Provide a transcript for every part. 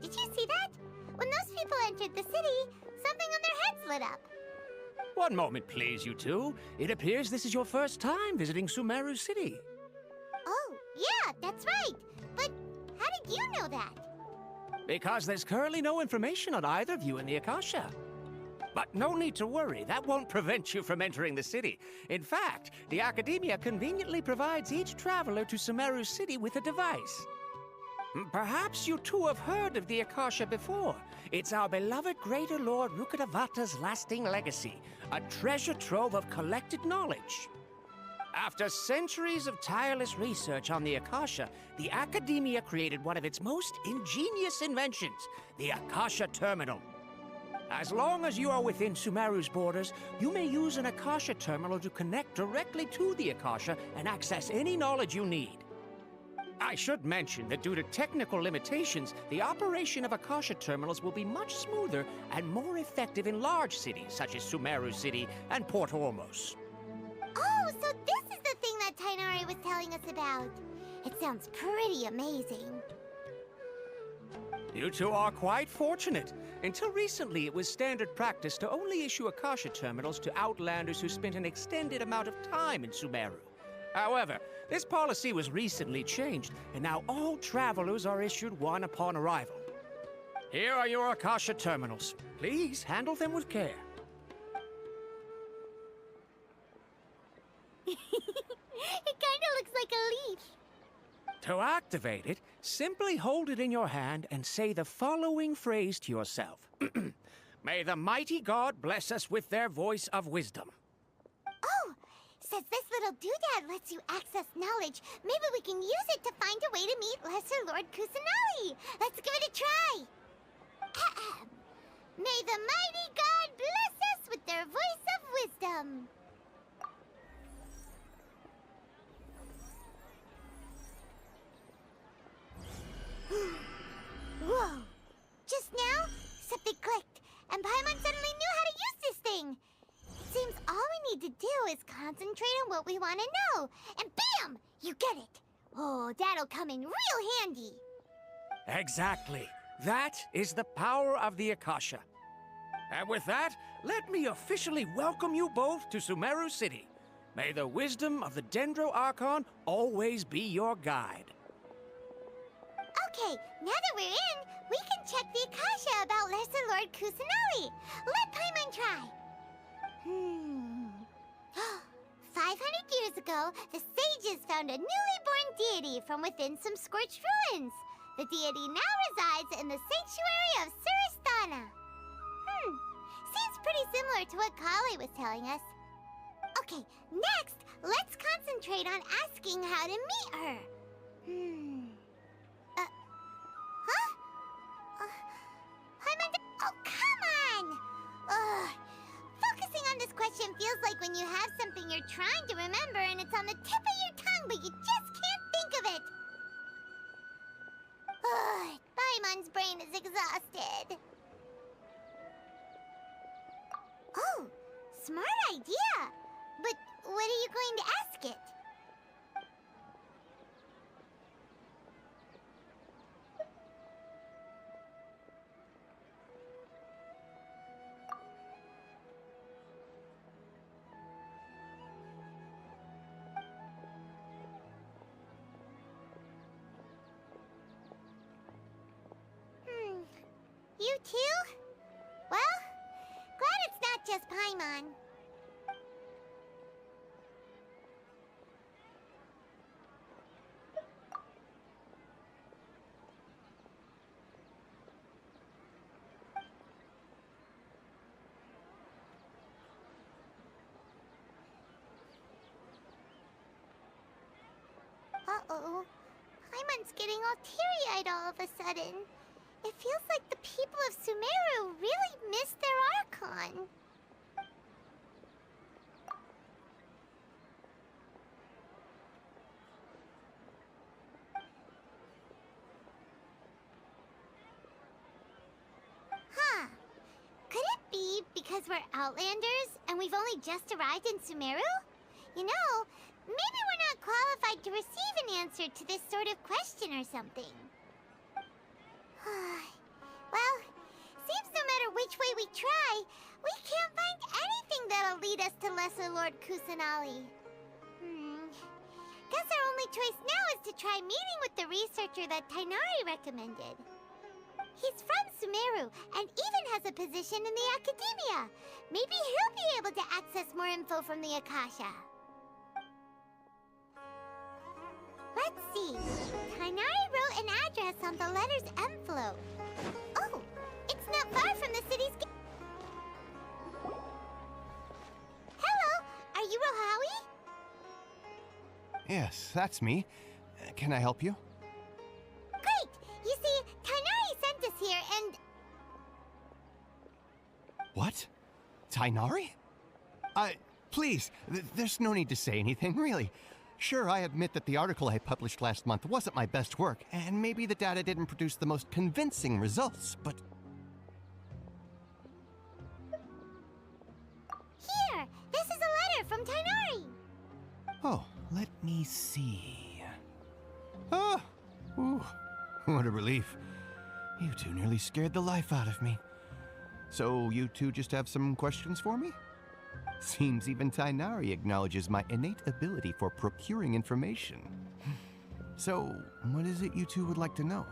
Did you see that? When those people entered the city, something on their heads lit up. One moment, please, you two. It appears this is your first time visiting Sumeru City. Oh, yeah, that's right. But how did you know that? Because there's currently no information on either of you in the Akasha. But no need to worry, that won't prevent you from entering the city. In fact, the Academia conveniently provides each traveler to Sumeru City with a device. Perhaps you two have heard of the Akasha before. It's our beloved Greater Lord Rukkhadevata's lasting legacy, a treasure trove of collected knowledge. After centuries of tireless research on the Akasha, the Academia created one of its most ingenious inventions, the Akasha Terminal. As long as you are within Sumeru's borders, you may use an Akasha Terminal to connect directly to the Akasha and access any knowledge you need. I should mention that due to technical limitations, the operation of Akasha Terminals will be much smoother and more effective in large cities such as Sumeru City and Port Ormos. Oh, so this is the thing that Tainari was telling us about. It sounds pretty amazing. You two are quite fortunate. Until recently, it was standard practice to only issue Akasha Terminals to outlanders who spent an extended amount of time in Sumeru. However, this policy was recently changed, and now all travelers are issued one upon arrival. Here are your Akasha Terminals. Please handle them with care. It kinda looks like a leaf. To activate it, simply hold it in your hand and say the following phrase to yourself. May the mighty God bless us with their voice of wisdom. Oh, says this little doodad lets you access knowledge. Maybe we can use it to find a way to meet Lesser Lord Kusanali. Let's give it a try. Ahem. May the mighty God bless us with their voice of wisdom. Whoa! Just now, something clicked, and Paimon suddenly knew how to use this thing. It seems all we need to do is concentrate on what we want to know, and bam! You get it. Oh, that'll come in real handy. Exactly. That is the power of the Akasha. And with that, let me officially welcome you both to Sumeru City. May the wisdom of the Dendro Archon always be your guide. Okay, now that we're in, we can check the Akasha about Lesser Lord Kusanali. Let Paimon try. 500 years ago, the sages found a newly born deity from within some scorched ruins. The deity now resides in the sanctuary of Suristana. Seems pretty similar to what Kali was telling us. Okay, next, let's concentrate on asking how to meet her. Oh, come on! Ugh. Focusing on this question feels like when you have something you're trying to remember and it's on the tip of your tongue, but you just can't think of it. Ugh, Paimon's brain is exhausted. Oh, smart idea! But what are you going to ask it? You too? Well, glad it's not just Paimon. Uh-oh. Paimon's getting all teary-eyed all of a sudden. It feels like the people of Sumeru really missed their Archon. Huh. Could it be because we're Outlanders and we've only just arrived in Sumeru? You know, maybe we're not qualified to receive an answer to this sort of question or something. which way we try, we can't find anything that'll lead us to Lesser Lord Kusanali. Guess our only choice now is to try meeting with the researcher that Tighnari recommended. He's from Sumeru and even has a position in the academia. Maybe he'll be able to access more info from the Akasha. Let's see. Tighnari wrote an address on the letter's envelope. Oh, it's not far from the city's gate. Hello, are you Rohawi? Yes, that's me. Can I help you? Great! You see, Tighnari sent us here and... What? Tighnari? Please, there's no need to say anything, really. Sure, I admit that the article I published last month wasn't my best work, and maybe the data didn't produce the most convincing results, but... Here! This is a letter from Tighnari! Oh, let me see... Oh! Ooh, what a relief. You two nearly scared the life out of me. So you two just have some questions for me? Seems even Tighnari acknowledges my innate ability for procuring information. So, what is it you two would like to know?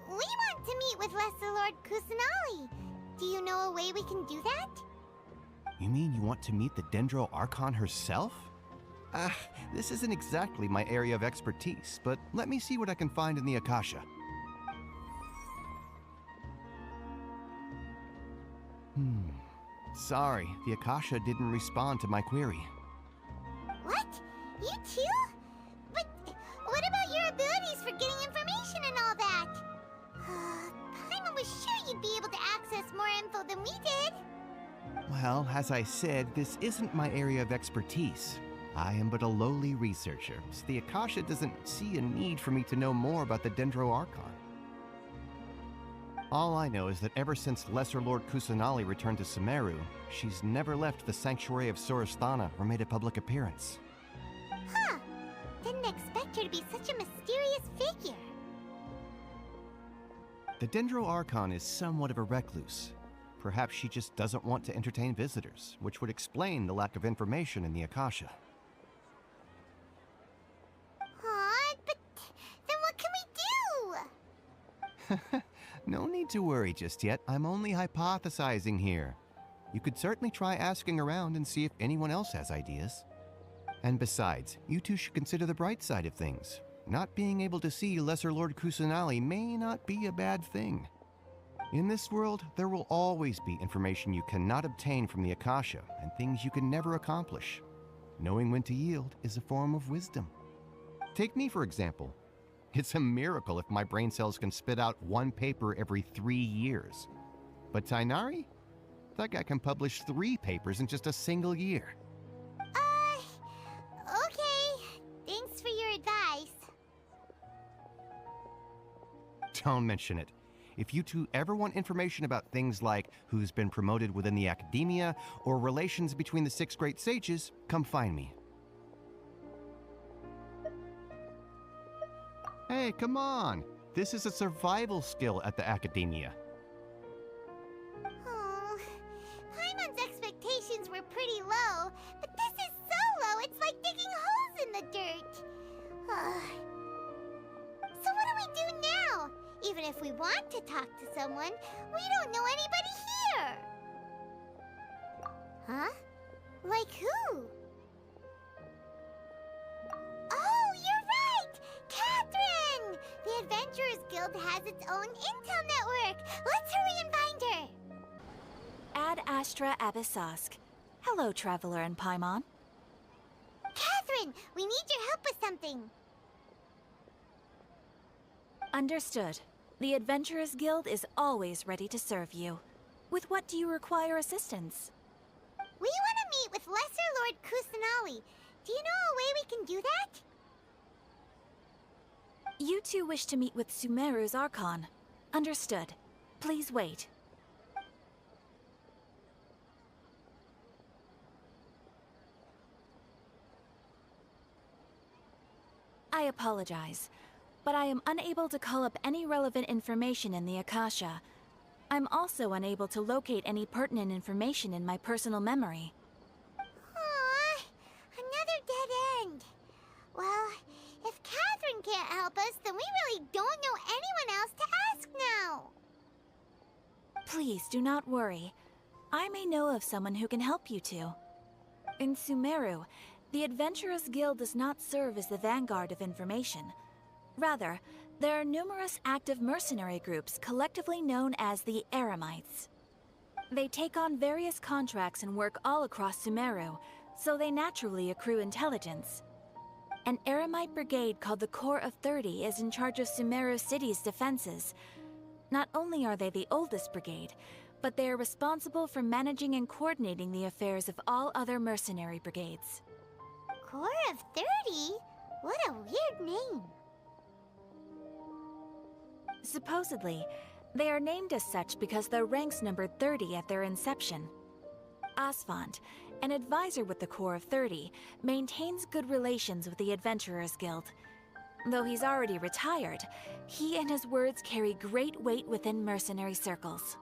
We want to meet with Lesser Lord Kusanali. Do you know a way we can do that? You mean you want to meet the Dendro Archon herself? This isn't exactly my area of expertise, but let me see what I can find in the Akasha. Sorry, the Akasha didn't respond to my query. What? You too? But what about your abilities for getting information and all that? Paimon was sure you'd be able to access more info than we did. Well, as I said, this isn't my area of expertise. I am but a lowly researcher, so the Akasha doesn't see a need for me to know more about the Dendro Archon. All I know is that ever since Lesser Lord Kusanali returned to Sumeru, she's never left the Sanctuary of Sorasthana or made a public appearance. Huh. Didn't expect her to be such a mysterious figure. The Dendro Archon is somewhat of a recluse. Perhaps she just doesn't want to entertain visitors, which would explain the lack of information in the Akasha. Aw, but then what can we do? No need to worry just yet. I'm only hypothesizing here. You could certainly try asking around and see if anyone else has ideas. And besides, you two should consider the bright side of things. Not being able to see Lesser Lord Kusanali may not be a bad thing. In this world, there will always be information you cannot obtain from the Akasha and things you can never accomplish. Knowing when to yield is a form of wisdom. Take me, for example. It's a miracle if my brain cells can spit out one paper every 3 years. But Tighnari? That guy can publish 3 papers in just a single year. Okay. Thanks for your advice. Don't mention it. If you two ever want information about things like who's been promoted within the academia or relations between the 6 great sages, come find me. Hey, come on! This is a survival skill at the academia. Oh, Paimon's expectations were pretty low, but this is so low it's like digging holes in the dirt. So what do we do now? Even if we want to talk to someone, we don't know anybody here. Huh? Like who? Oh, you're right! Catherine! The Adventurers Guild has its own intel network. Let's hurry and find her. Ad Astra Abyssosk. Hello, Traveler and Paimon. Catherine, we need your help with something. Understood. The Adventurers Guild is always ready to serve you. With what do you require assistance? We want to meet with Lesser Lord Kusanali. Do you know a way we can do that? You two wish to meet with Sumeru's Archon. Understood. Please wait. I apologize, but I am unable to call up any relevant information in the Akasha. I'm also unable to locate any pertinent information in my personal memory. Aw, another dead end. Well, if Catherine can't help us, then we really don't know anyone else to ask now. Please do not worry. I may know of someone who can help you two. In Sumeru, the Adventurers Guild does not serve as the vanguard of information. Rather, there are numerous active mercenary groups collectively known as the Eremites. They take on various contracts and work all across Sumeru, so they naturally accrue intelligence. An Eremite brigade called the Corps of 30 is in charge of Sumeru City's defenses. Not only are they the oldest brigade, but they are responsible for managing and coordinating the affairs of all other mercenary brigades. Corps of 30? What a weird name. Supposedly, they are named as such because their ranks numbered 30 at their inception. Asfand, an advisor with the Corps of 30, maintains good relations with the Adventurers Guild. Though he's already retired, he and his words carry great weight within mercenary circles.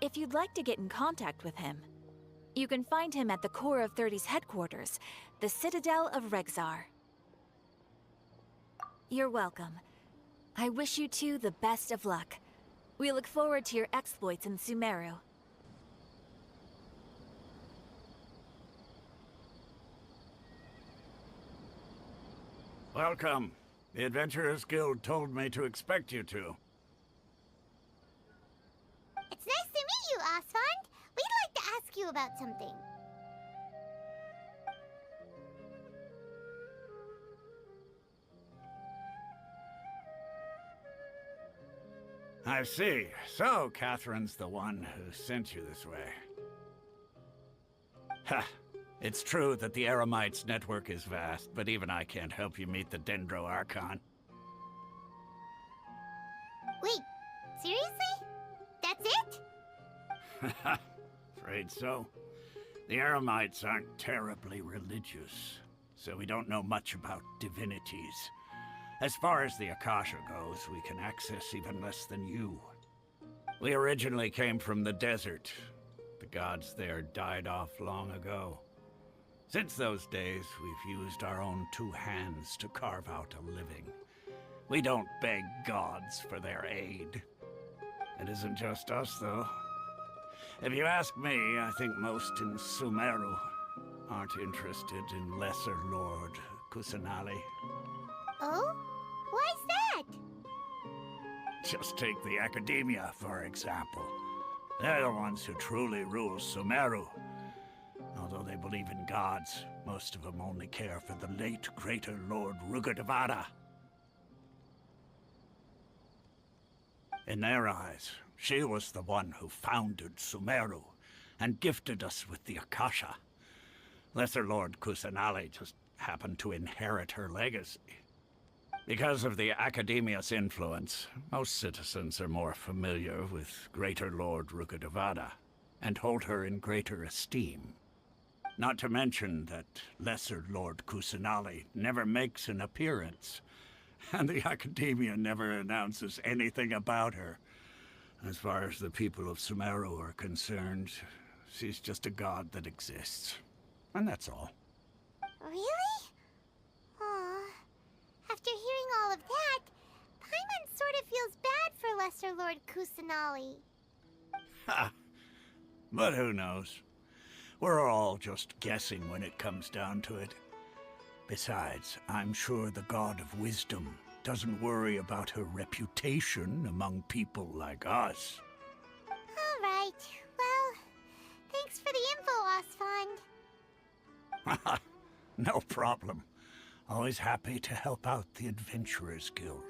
If you'd like to get in contact with him, you can find him at the Corps of 30's headquarters, the Citadel of Rexar. You're welcome. I wish you two the best of luck. We look forward to your exploits in Sumeru. Welcome. The Adventurers Guild told me to expect you two. It's nice to meet you, Asfand. We'd like to ask you about something. I see. So, Catherine's the one who sent you this way. Ha! It's true that the Eremites' network is vast, but even I can't help you meet the Dendro Archon. Wait, seriously? That's it? Afraid so. The Eremites aren't terribly religious, so we don't know much about divinities. As far as the Akasha goes, we can access even less than you. We originally came from the desert. The gods there died off long ago. Since those days, we've used our own two hands to carve out a living. We don't beg gods for their aid. It isn't just us, though. If you ask me, I think most in Sumeru aren't interested in Lesser Lord Kusanali. Oh? Why's that? Just take the Academia, for example. They're the ones who truly rule Sumeru. Although they believe in gods, most of them only care for the late Greater Lord Rugudevada. In their eyes, she was the one who founded Sumeru and gifted us with the Akasha. Lesser Lord Kusanali just happened to inherit her legacy. Because of the Academia's influence, most citizens are more familiar with Greater Lord Rugudevada and hold her in greater esteem. Not to mention that Lesser Lord Kusanali never makes an appearance, and the Academia never announces anything about her. As far as the people of Sumeru are concerned, she's just a god that exists. And that's all. Really? Aw. After hearing all of that, Paimon sort of feels bad for Lesser Lord Kusanali. Ha! But who knows? We're all just guessing when it comes down to it. Besides, I'm sure the God of Wisdom doesn't worry about her reputation among people like us. All right. Well, thanks for the info, Asfand. No problem. Always happy to help out the Adventurers Guild.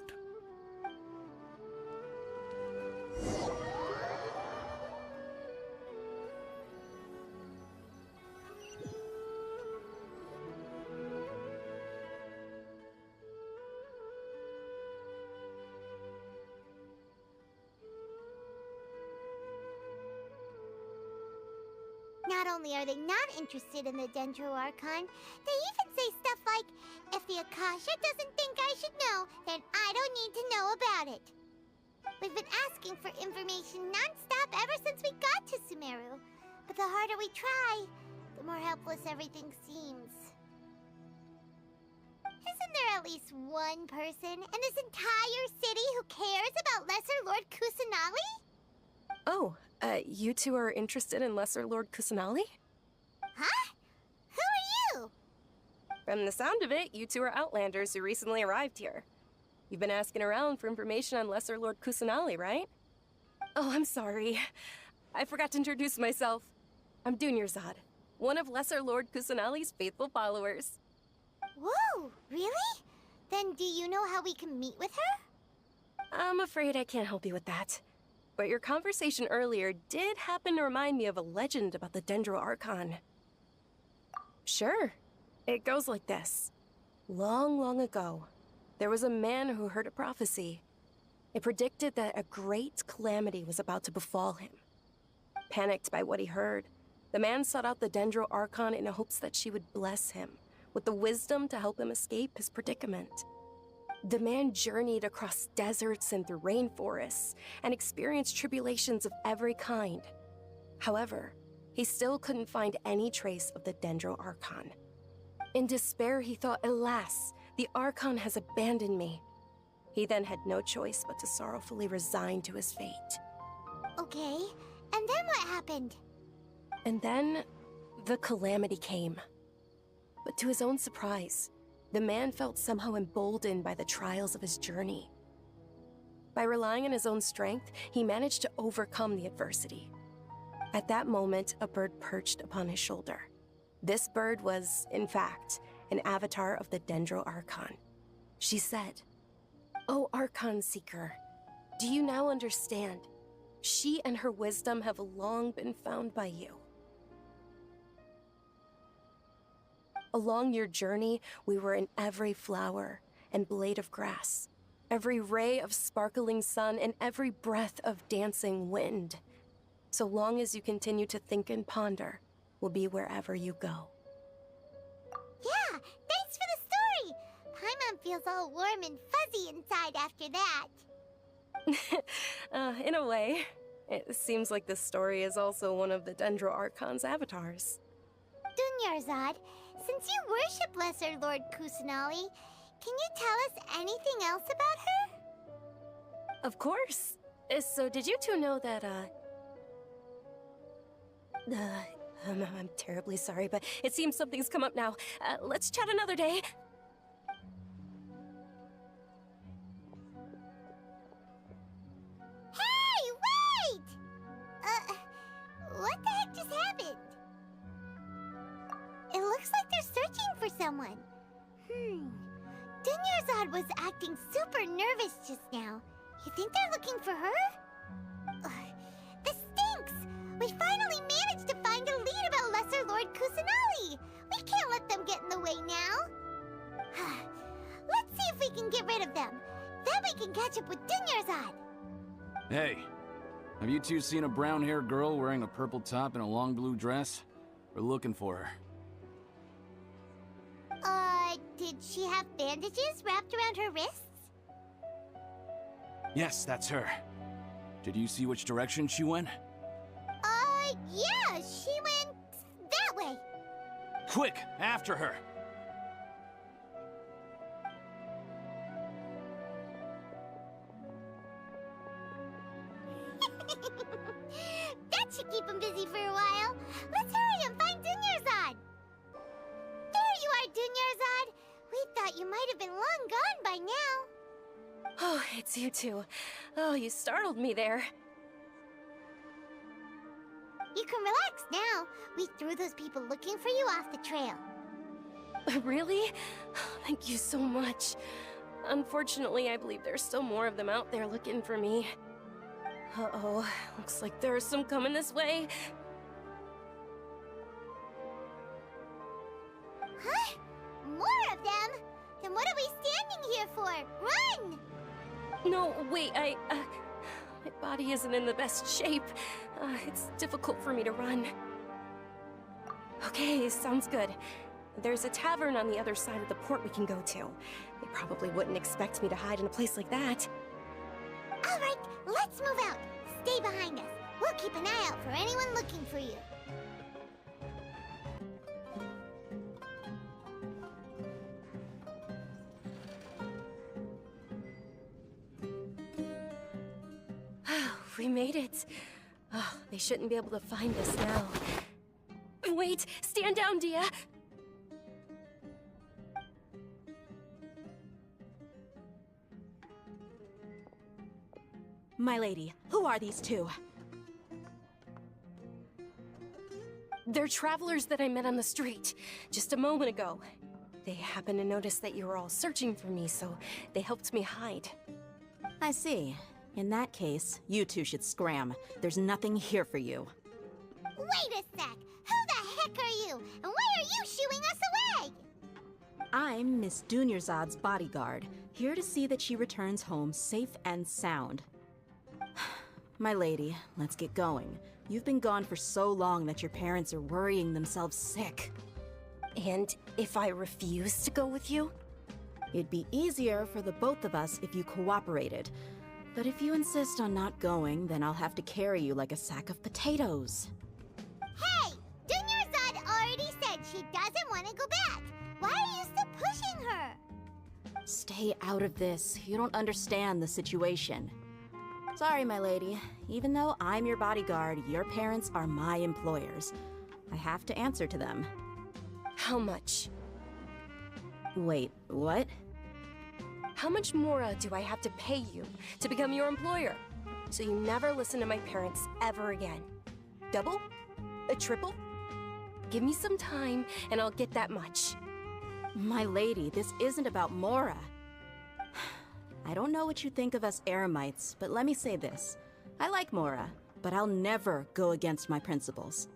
Not only are they not interested in the Dendro Archon, they even say stuff like, if the Akasha doesn't think I should know, then I don't need to know about it. We've been asking for information non-stop ever since we got to Sumeru. But the harder we try, the more helpless everything seems. Isn't there at least one person in this entire city who cares about Lesser Lord Kusanali? Oh, you two are interested in Lesser Lord Kusanali? Huh? Who are you? From the sound of it, you two are Outlanders who recently arrived here. You've been asking around for information on Lesser Lord Kusanali, right? Oh, I'm sorry. I forgot to introduce myself. I'm Dunyarzad, one of Lesser Lord Kusanali's faithful followers. Whoa, really? Then do you know how we can meet with her? I'm afraid I can't help you with that. But your conversation earlier did happen to remind me of a legend about the Dendro Archon. Sure. It goes like this. Long, long ago, there was a man who heard a prophecy. It predicted that a great calamity was about to befall him. Panicked by what he heard, the man sought out the Dendro Archon in hopes that she would bless him with the wisdom to help him escape his predicament. The man journeyed across deserts and through rainforests and experienced tribulations of every kind. However, he still couldn't find any trace of the Dendro Archon. In despair, he thought, alas, the Archon has abandoned me. He then had no choice but to sorrowfully resign to his fate. Okay, and then what happened? And then, the calamity came. But to his own surprise, the man felt somehow emboldened by the trials of his journey. By relying on his own strength, he managed to overcome the adversity. At that moment, a bird perched upon his shoulder. This bird was, in fact, an avatar of the Dendro Archon. She said, "O Archon Seeker, do you now understand? She and her wisdom have long been found by you. Along your journey, we were in every flower and blade of grass, every ray of sparkling sun, and every breath of dancing wind. So long as you continue to think and ponder, we'll be wherever you go." Yeah, thanks for the story! Paimon feels all warm and fuzzy inside after that. In a way, it seems like this story is also one of the Dendro Archon's avatars. Dunyarzad, since you worship Lesser Lord Kusanali, can you tell us anything else about her? Of course. So did you two know that, I'm terribly sorry, but it seems something's come up now. Let's chat another day. Hey, wait! What the heck just happened? It looks like they're searching for someone. Dunyarzad was acting super nervous just now. You think they're looking for her? This stinks! We finally managed to find a lead about Lesser Lord Kusanali! We can't let them get in the way now. Let's see if we can get rid of them. Then we can catch up with Dunyarzad. Hey, have you two seen a brown-haired girl wearing a purple top and a long blue dress? We're looking for her. Did she have bandages wrapped around her wrists? Yes, that's her. Did you see which direction she went? Yeah, she went that way. Quick, after her! That should keep him busy for a while. Let's hurry and find Dunyarzad. There you are, Dunyarzad. We thought you might have been long gone by now. Oh, it's you two. Oh, you startled me there. You can relax now. We threw those people looking for you off the trail. Really? Thank you so much. Unfortunately, I believe there's still more of them out there looking for me. Uh-oh, looks like there are some coming this way. Huh? More of them? Then what are we standing here for? Run! No, wait, my body isn't in the best shape. It's difficult for me to run. Okay, sounds good. There's a tavern on the other side of the port we can go to. They probably wouldn't expect me to hide in a place like that. All right, let's move out. Stay behind us. We'll keep an eye out for anyone looking for you. We made it. Oh, they shouldn't be able to find us now. Wait, stand down, Dia. My lady, who are these two? They're travelers that I met on the street just a moment ago. They happened to notice that you were all searching for me, so they helped me hide. I see. In that case, you two should scram. There's nothing here for you. Wait a sec. Who the heck are you? And why are you shooing us away? I'm Miss Dunyarzad's bodyguard, here to see that she returns home safe and sound. My lady, let's get going. You've been gone for so long that your parents are worrying themselves sick. And if I refuse to go with you? It'd be easier for the both of us if you cooperated. But if you insist on not going, then I'll have to carry you like a sack of potatoes. Hey! Dunyarzad already said she doesn't want to go back. Why are you still pushing her? Stay out of this. You don't understand the situation. Sorry, my lady. Even though I'm your bodyguard, your parents are my employers. I have to answer to them. How much? Wait, what? How much more do I have to pay you to become your employer? So you never listen to my parents ever again. Double? A triple? Give me some time and I'll get that much. My lady, this isn't about Mora. I don't know what you think of us Eremites, but let me say this. I like Mora, but I'll never go against my principles.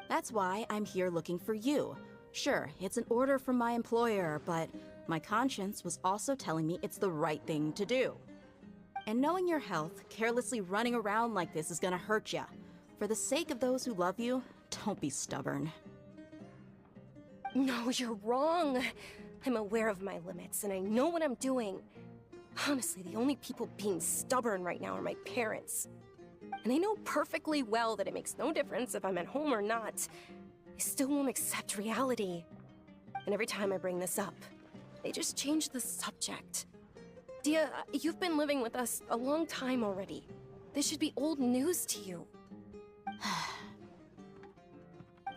That's why I'm here looking for you. Sure, it's an order from my employer, but my conscience was also telling me it's the right thing to do. And knowing your health, carelessly running around like this is gonna hurt ya. For the sake of those who love you, don't be stubborn. No, you're wrong. I'm aware of my limits and I know what I'm doing. Honestly, the only people being stubborn right now are my parents. And I know perfectly well that it makes no difference if I'm at home or not. They still won't accept reality. And every time I bring this up, they just change the subject. Dia, you've been living with us a long time already. This should be old news to you.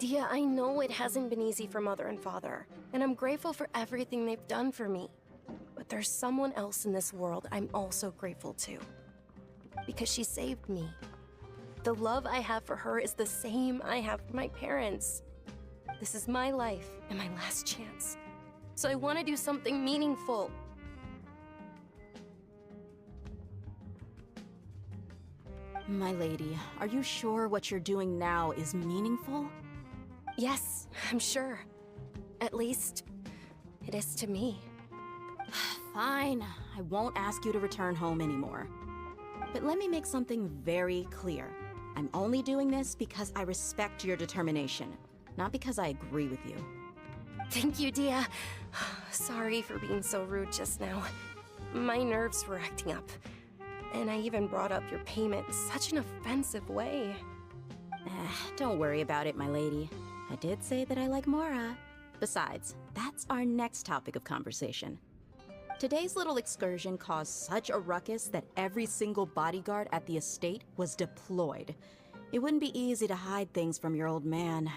Dia, I know it hasn't been easy for Mother and Father, and I'm grateful for everything they've done for me. But there's someone else in this world I'm also grateful to. Because she saved me. The love I have for her is the same I have for my parents. This is my life and my last chance. So I want to do something meaningful. My lady, are you sure what you're doing now is meaningful? Yes, I'm sure. At least, it is to me. Fine, I won't ask you to return home anymore. But let me make something very clear. I'm only doing this because I respect your determination, not because I agree with you. Thank you, Dia. Sorry for being so rude just now. My nerves were acting up. And I even brought up your payment in such an offensive way. Don't worry about it, my lady. I did say that I like Mora. Besides, that's our next topic of conversation. Today's little excursion caused such a ruckus that every single bodyguard at the estate was deployed. It wouldn't be easy to hide things from your old man.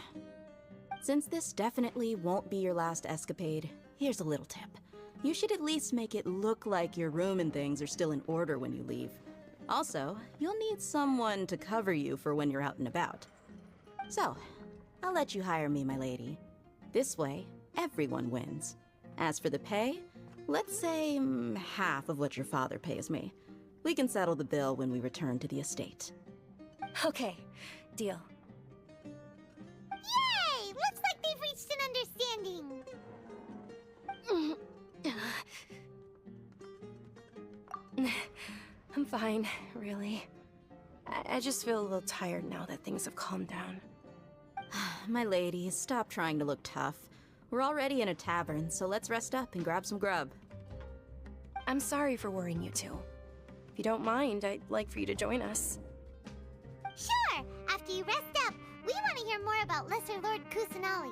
Since this definitely won't be your last escapade, here's a little tip. You should at least make it look like your room and things are still in order when you leave. Also, you'll need someone to cover you for when you're out and about. So, I'll let you hire me, my lady. This way, everyone wins. As for the pay, let's say half of what your father pays me. We can settle the bill when we return to the estate. Okay, deal. Yay! Looks like they've reached an understanding. I'm fine, really. I just feel a little tired now that things have calmed down. My lady, stop trying to look tough. We're already in a tavern, so let's rest up and grab some grub. I'm sorry for worrying you two. If you don't mind, I'd like for you to join us. Sure! After you rest up, we want to hear more about Lesser Lord Kusanali.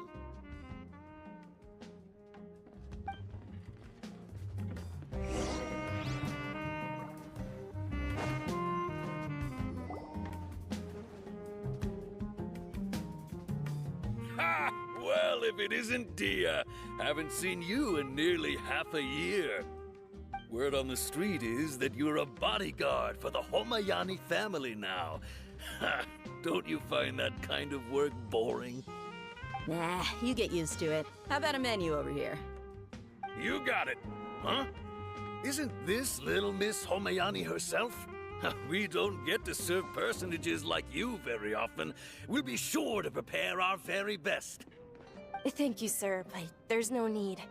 Ha! Well, if it isn't Dia. Haven't seen you in nearly half a year. Word on the street is that you're a bodyguard for the Homayani family now. Ha! Don't you find that kind of work boring? Nah, you get used to it. How about a menu over here? You got it. Huh? Isn't this little Miss Homayani herself? We don't get to serve personages like you very often. We'll be sure to prepare our very best. Thank you, sir, but there's no need.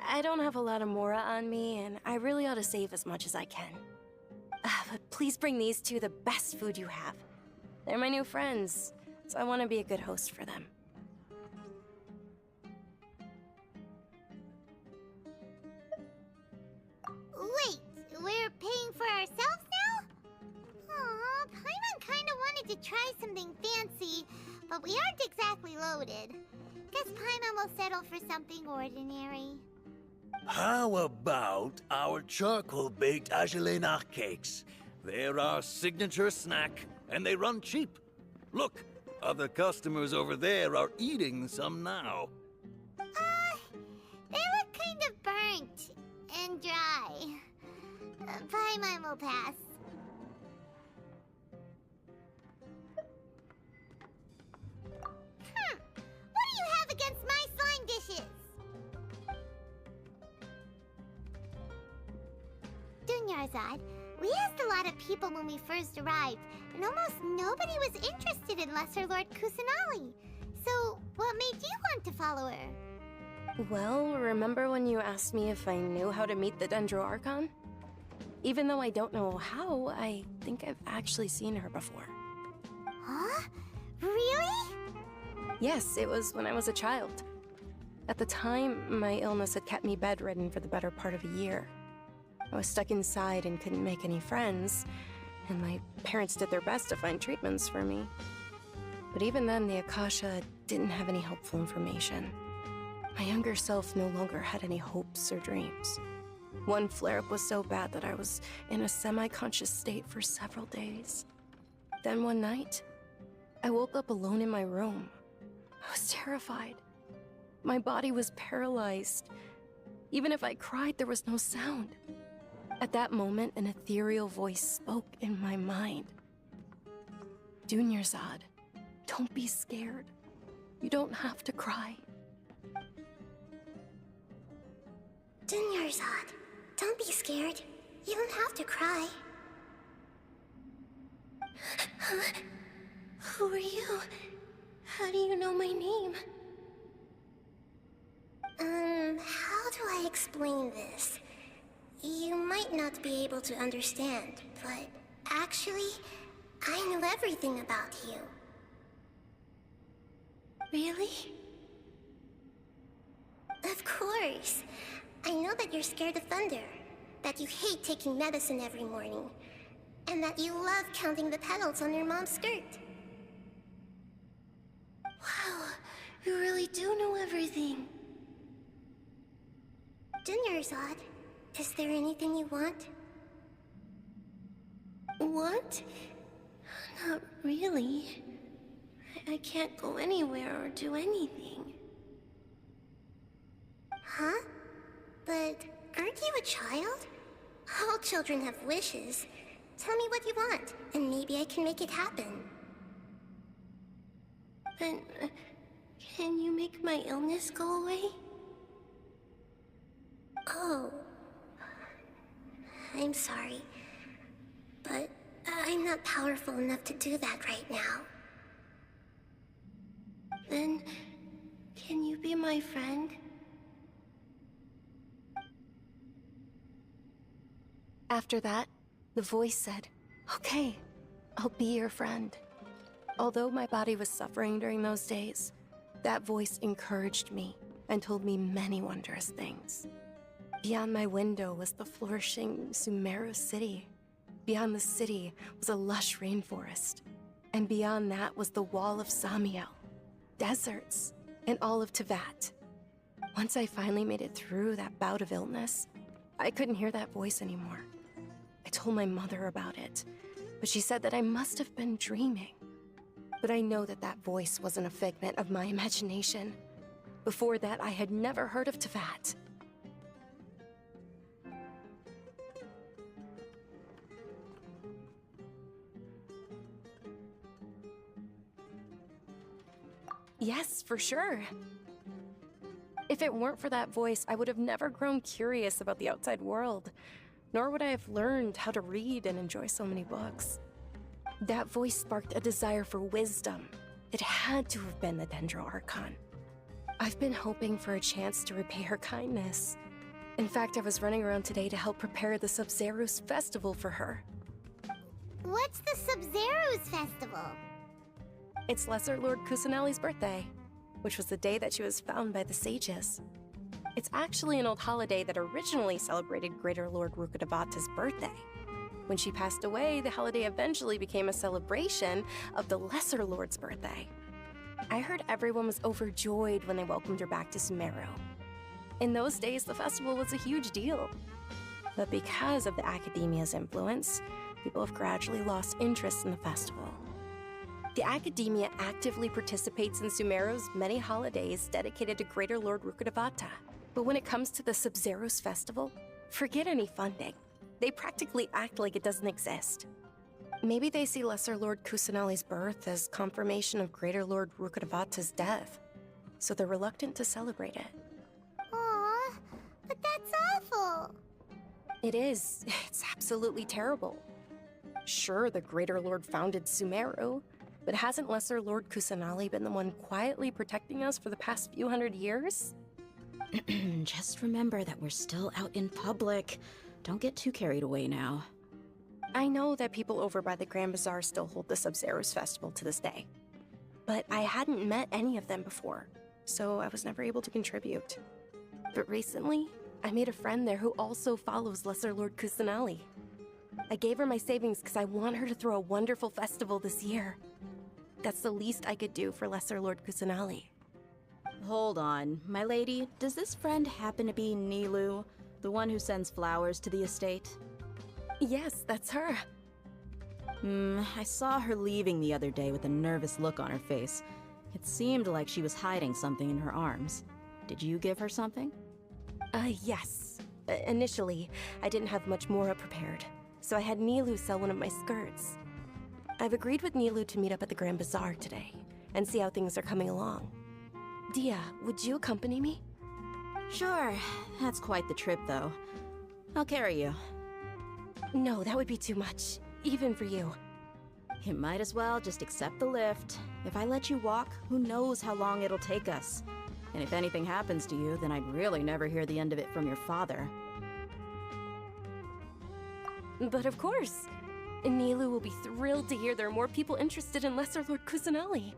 I don't have a lot of Mora on me, and I really ought to save as much as I can. But please bring these two the best food you have. They're my new friends, so I want to be a good host for them. Wait, we're paying for ourselves now? Aw, Paimon kinda wanted to try something fancy, but we aren't exactly loaded. Guess Paimon will settle for something ordinary. How about our charcoal-baked Agelena cakes? They're our signature snack, and they run cheap. Look, other customers over there are eating some now. They look kind of burnt and dry. Paimon will pass. What do you have against my slime dishes? Dunyarzad, we asked a lot of people when we first arrived, and almost nobody was interested in Lesser Lord Kusanali. So, what made you want to follow her? Well, remember when you asked me if I knew how to meet the Dendro Archon? Even though I don't know how, I think I've actually seen her before. Huh? Really? Yes, it was when I was a child. At the time, my illness had kept me bedridden for the better part of a year. I was stuck inside and couldn't make any friends, and my parents did their best to find treatments for me. But even then, the Akasha didn't have any helpful information. My younger self no longer had any hopes or dreams. One flare-up was so bad that I was in a semi-conscious state for several days. Then one night, I woke up alone in my room. I was terrified. My body was paralyzed. Even if I cried, there was no sound. At that moment, an ethereal voice spoke in my mind. Dunyarzad, don't be scared. You don't have to cry. Dunyarzad, don't be scared. You don't have to cry. Who are you? How do you know my name? How do I explain this? You might not be able to understand, but actually, I know everything about you. Really? Of course. I know that you're scared of thunder, that you hate taking medicine every morning, and that you love counting the petals on your mom's skirt. Wow, you really do know everything. Dunyarzad, is there anything you want? Want? Not really. I can't go anywhere or do anything. Huh? But aren't you a child? All children have wishes. Tell me what you want, and maybe I can make it happen. But can you make my illness go away? Oh. I'm sorry. But I'm not powerful enough to do that right now. Then, can you be my friend? After that, the voice said, "Okay, I'll be your friend." Although my body was suffering during those days, that voice encouraged me and told me many wondrous things. Beyond my window was the flourishing Sumeru city. Beyond the city was a lush rainforest. And beyond that was the wall of Samiel, deserts, and all of Teyvat. Once I finally made it through that bout of illness, I couldn't hear that voice anymore. I told my mother about it, but she said that I must have been dreaming. But I know that that voice wasn't a figment of my imagination. Before that, I had never heard of Teyvat. Yes, for sure. If it weren't for that voice, I would have never grown curious about the outside world, nor would I have learned how to read and enjoy so many books. That voice sparked a desire for wisdom. It had to have been the Dendro Archon. I've been hoping for a chance to repay her kindness. In fact, I was running around today to help prepare the Sub-Zero's festival for her. What's the Sub-Zero's festival? It's Lesser Lord Kusanali's birthday, which was the day that she was found by the sages. It's actually an old holiday that originally celebrated Greater Lord Rukkhadevata's birthday. When she passed away, the holiday eventually became a celebration of the Lesser Lord's birthday. I heard everyone was overjoyed when they welcomed her back to Sumeru. In those days, the festival was a huge deal. But because of the Academia's influence, people have gradually lost interest in the festival. The Academia actively participates in Sumeru's many holidays dedicated to Greater Lord Rukkhadevata. But when it comes to the Sub-Zero's festival, forget any funding. They practically act like it doesn't exist. Maybe they see Lesser Lord Kusanali's birth as confirmation of Greater Lord Rukkhadevata's death, so they're reluctant to celebrate it. Aw, but that's awful. It is. It's absolutely terrible. Sure, the Greater Lord founded Sumeru, but hasn't Lesser Lord Kusanali been the one quietly protecting us for the past few hundred years? Just remember that we're still out in public. Don't get too carried away now. I know that people over by the Grand Bazaar still hold the Sub-Zero's festival to this day. But I hadn't met any of them before, so I was never able to contribute. But recently, I made a friend there who also follows Lesser Lord Kusanali. I gave her my savings because I want her to throw a wonderful festival this year. That's the least I could do for Lesser Lord Kusanali. Hold on, my lady. Does this friend happen to be Nilou, the one who sends flowers to the estate? Yes, that's her. I saw her leaving the other day with a nervous look on her face. It seemed like she was hiding something in her arms. Did you give her something? Yes. Initially, I didn't have much more prepared, so I had Nilou sell one of my skirts. I've agreed with Nilou to meet up at the Grand Bazaar today, and see how things are coming along. Dia, would you accompany me? Sure. That's quite the trip, though. I'll carry you. No, that would be too much, even for you. You might as well just accept the lift. If I let you walk, who knows how long it'll take us. And if anything happens to you, then I'd really never hear the end of it from your father. But of course. Nilou will be thrilled to hear there are more people interested in Lesser Lord Kusanali.